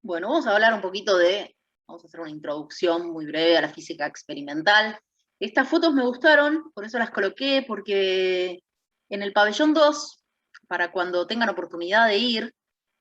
Bueno, vamos a hablar un poquito vamos a hacer una introducción muy breve a la física experimental. Estas fotos me gustaron, por eso las coloqué, porque en el pabellón 2, para cuando tengan oportunidad de ir,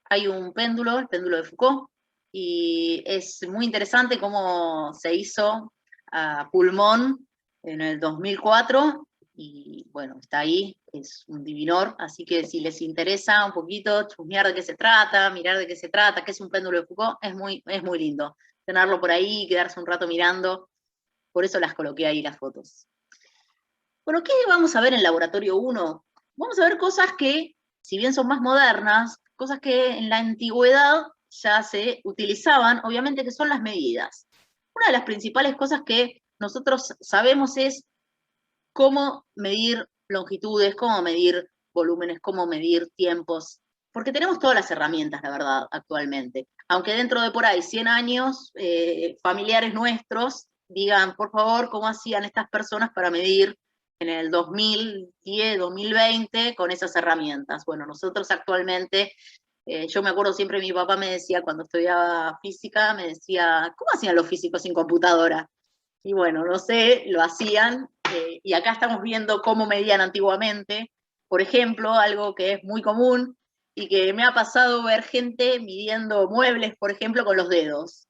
hay un péndulo, el péndulo de Foucault, y es muy interesante cómo se hizo a pulmón en el 2004, y bueno, está ahí, es un divinor, así que si les interesa un poquito chusmear de qué se trata, mirar de qué se trata, qué es un péndulo de Foucault, es muy lindo tenerlo por ahí, quedarse un rato mirando, por eso las coloqué ahí las fotos. Bueno, ¿qué vamos a ver en Laboratorio 1? Vamos a ver cosas que, si bien son más modernas, cosas que en la antigüedad ya se utilizaban, obviamente que son las medidas. Una de las principales cosas que nosotros sabemos es cómo medir longitudes, cómo medir volúmenes, cómo medir tiempos, porque tenemos todas las herramientas, la verdad, actualmente. Aunque dentro de por ahí 100 años, familiares nuestros digan, por favor, cómo hacían estas personas para medir en el 2010, 2020 con esas herramientas. Bueno, nosotros actualmente, yo me acuerdo siempre mi papá me decía, cuando estudiaba física, me decía, ¿cómo hacían los físicos sin computadora? Y bueno, no sé, lo hacían, y acá estamos viendo cómo medían antiguamente. Por ejemplo, algo que es muy común y que me ha pasado ver gente midiendo muebles, por ejemplo, con los dedos.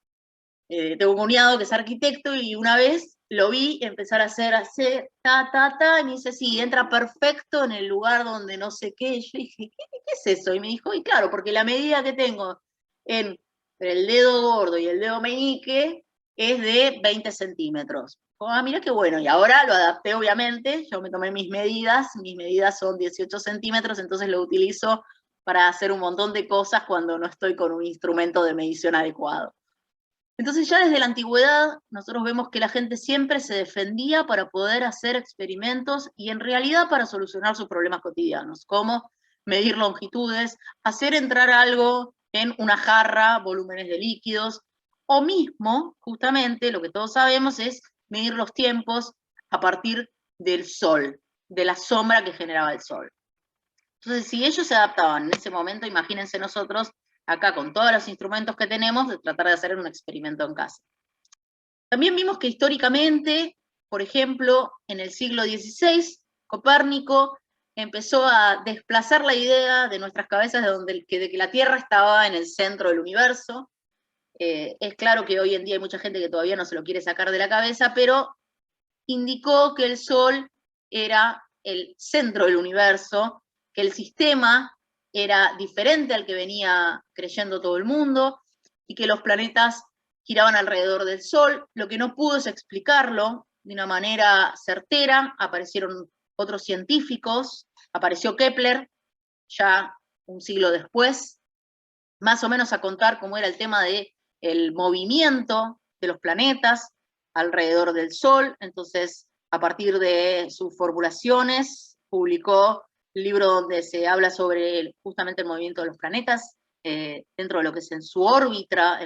Tengo un cuñado que es arquitecto y una vez lo vi empezar a hacer, ta, y me dice, sí, entra perfecto en el lugar donde no sé qué. Y yo dije, ¿qué es eso? Y me dijo, y claro, porque la medida que tengo en el dedo gordo y el dedo meñique es de 20 centímetros. Ah, mira qué bueno, y ahora lo adapté obviamente, yo me tomé mis medidas son 18 centímetros, entonces lo utilizo para hacer un montón de cosas cuando no estoy con un instrumento de medición adecuado. Entonces ya desde la antigüedad nosotros vemos que la gente siempre se defendía para poder hacer experimentos y en realidad para solucionar sus problemas cotidianos, como medir longitudes, hacer entrar algo en una jarra, volúmenes de líquidos, o mismo, justamente, lo que todos sabemos es medir los tiempos a partir del sol, de la sombra que generaba el sol. Entonces, si ellos se adaptaban en ese momento, imagínense nosotros, acá con todos los instrumentos que tenemos, de tratar de hacer un experimento en casa. También vimos que históricamente, por ejemplo, en el siglo XVI, Copérnico empezó a desplazar la idea de nuestras cabezas de que la Tierra estaba en el centro del universo. Es claro que hoy en día hay mucha gente que todavía no se lo quiere sacar de la cabeza, pero indicó que el Sol era el centro del universo, que el sistema era diferente al que venía creyendo todo el mundo y que los planetas giraban alrededor del Sol. Lo que no pudo es explicarlo de una manera certera. Aparecieron otros científicos, apareció Kepler ya un siglo después, más o menos a contar cómo era el tema del movimiento de los planetas alrededor del Sol. Entonces, a partir de sus formulaciones, publicó el libro donde se habla sobre justamente el movimiento de los planetas dentro de lo que es en su órbita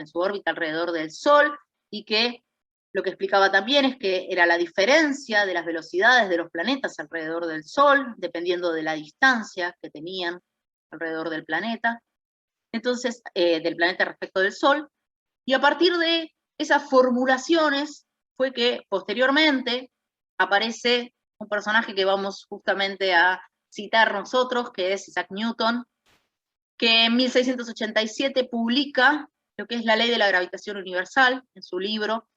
alrededor del Sol, y que lo que explicaba también es que era la diferencia de las velocidades de los planetas alrededor del Sol, dependiendo de la distancia que tenían alrededor del planeta. Entonces, del planeta respecto del Sol, y a partir de esas formulaciones fue que posteriormente aparece un personaje que vamos justamente a citar nosotros, que es Isaac Newton, que en 1687 publica lo que es la ley de la gravitación universal en su libro.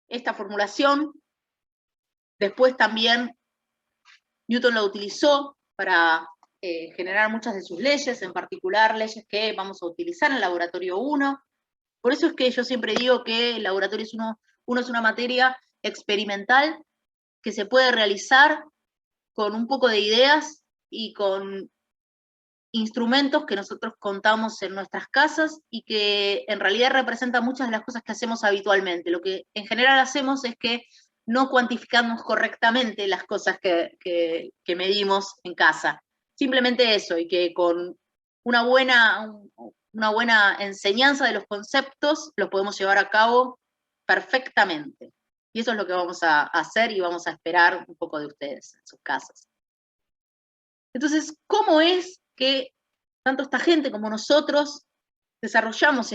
Esta formulación, después también Newton lo utilizó para generar muchas de sus leyes, en particular leyes que vamos a utilizar en el laboratorio 1. Por eso es que yo siempre digo que el laboratorio 1 es una materia experimental que se puede realizar con un poco de ideas y con instrumentos que nosotros contamos en nuestras casas y que en realidad representan muchas de las cosas que hacemos habitualmente. Lo que en general hacemos es que no cuantificamos correctamente las cosas que medimos en casa. Simplemente eso, y que con una buena enseñanza de los conceptos los podemos llevar a cabo perfectamente. Y eso es lo que vamos a hacer y vamos a esperar un poco de ustedes en sus casas. Entonces, ¿cómo es que tanto esta gente como nosotros desarrollamos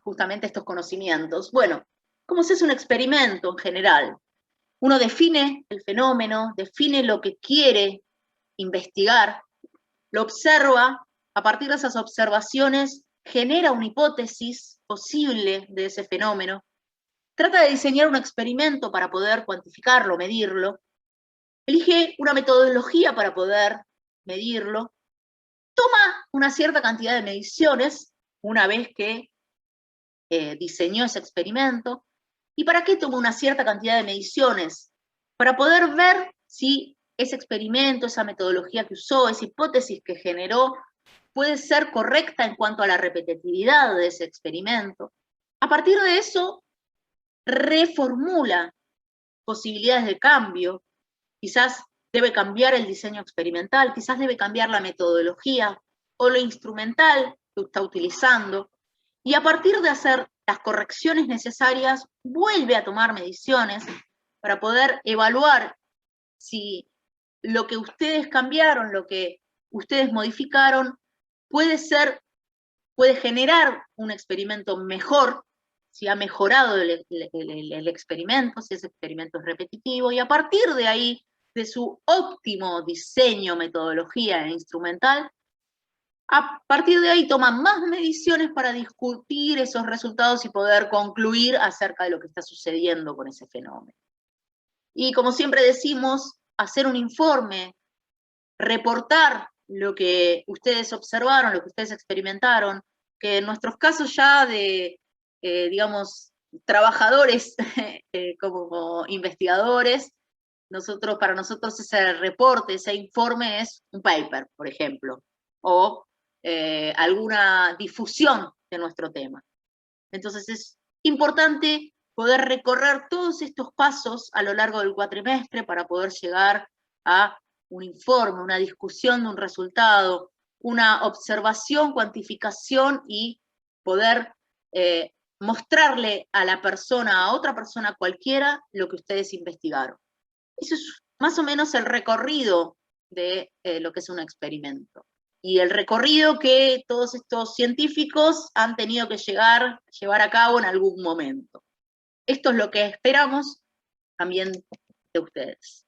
justamente estos conocimientos? Bueno, ¿cómo se hace un experimento en general? Uno define el fenómeno, define lo que quiere investigar, lo observa, a partir de esas observaciones genera una hipótesis posible de ese fenómeno, trata de diseñar un experimento para poder cuantificarlo, medirlo, elige una metodología para poder medirlo, toma una cierta cantidad de mediciones una vez que diseñó ese experimento. ¿Y para qué toma una cierta cantidad de mediciones? Para poder ver si ese experimento, esa metodología que usó, esa hipótesis que generó, puede ser correcta en cuanto a la repetitividad de ese experimento. A partir de eso, reformula posibilidades de cambio. Quizás debe cambiar el diseño experimental, quizás debe cambiar la metodología o lo instrumental que está utilizando, y a partir de hacer las correcciones necesarias, vuelve a tomar mediciones para poder evaluar si lo que ustedes cambiaron, lo que ustedes modificaron, puede generar un experimento mejor, si ha mejorado el experimento, si ese experimento es repetitivo, y a partir de ahí, de su óptimo diseño, metodología e instrumental, a partir de ahí toman más mediciones para discutir esos resultados y poder concluir acerca de lo que está sucediendo con ese fenómeno. Y como siempre decimos, hacer un informe, reportar lo que ustedes observaron, lo que ustedes experimentaron, que en nuestros casos ya de, digamos, trabajadores como investigadores, para nosotros ese reporte, ese informe es un paper, por ejemplo, o alguna difusión de nuestro tema. Entonces es importante poder recorrer todos estos pasos a lo largo del cuatrimestre para poder llegar a un informe, una discusión de un resultado, una observación, cuantificación y poder mostrarle a la persona, a otra persona cualquiera, lo que ustedes investigaron. Eso es más o menos el recorrido de lo que es un experimento. Y el recorrido que todos estos científicos han tenido que llevar a cabo en algún momento. Esto es lo que esperamos también de ustedes.